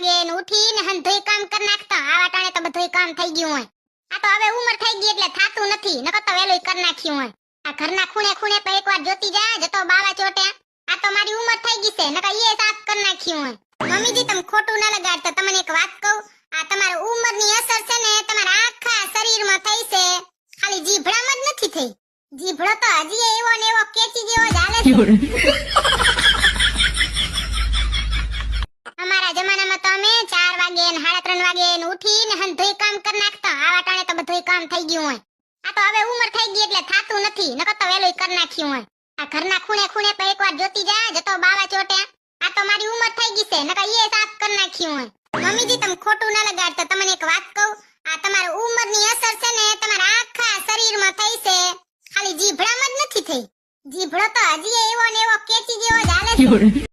વાગે ને ઉઠીને હંધોઈ કામ કરી નાખતા. આવા ટાણે તો બધુંય કામ થઈ ગયું હોય. આ તો હવે ઉંમર થઈ ગઈ એટલે થાતું નથી, નકર તો વેલુંય કરી નાખ્યું હોય. આ ઘરના ખૂણે ખૂણે તો એકવાર જોતી જા, જતો બાવા ચોટે. આ તો મારી ઉંમર થઈ ગઈ છે, નકર ઈએ સાફ કરી નાખ્યું હોય. મમ્મીજી તમે ખોટું ન લગાડતા. તમને એક વાત કહું, આ તમારા ઉંમરની અસર છે ને તમારા આખા શરીરમાં થઈ છે, ખાલી જીભડામાં જ નથી થઈ. જીભડો તો હજી એવો ને એવો કેચી જેવો જ હાલે છે. અમારા જમાનામાં તો અમે 4 વાગે ને 3:30 વાગે ને ઉઠીને હંધોઈ કામ કરી નાખતા. આવા ટાણે તો બધુંય કામ થઈ ગયું હોય. આ તો હવે ઉંમર થઈ ગઈ એટલે થાતું નથી, નકર તો વેલુંય કરી નાખ્યું હોય. આ ઘરના ખૂણે ખૂણે તો એકવાર જોતી જા, જતો બાવા ચોટે. આ તો મારી ઉંમર થઈ ગઈ છે, નકર ઈએ સાફ કરી નાખ્યું હોય. મમ્મીજી તમે ખોટું ન લગાડતા. તમને એક વાત કહું, આ તમારા ઉંમરની અસર છે ને તમારા આખા શરીરમાં થઈ છે, ખાલી જીભડામાં જ નથી થઈ. જીભડો તો હજી એવો ને એવો કેચી જેવો જ હાલે છે.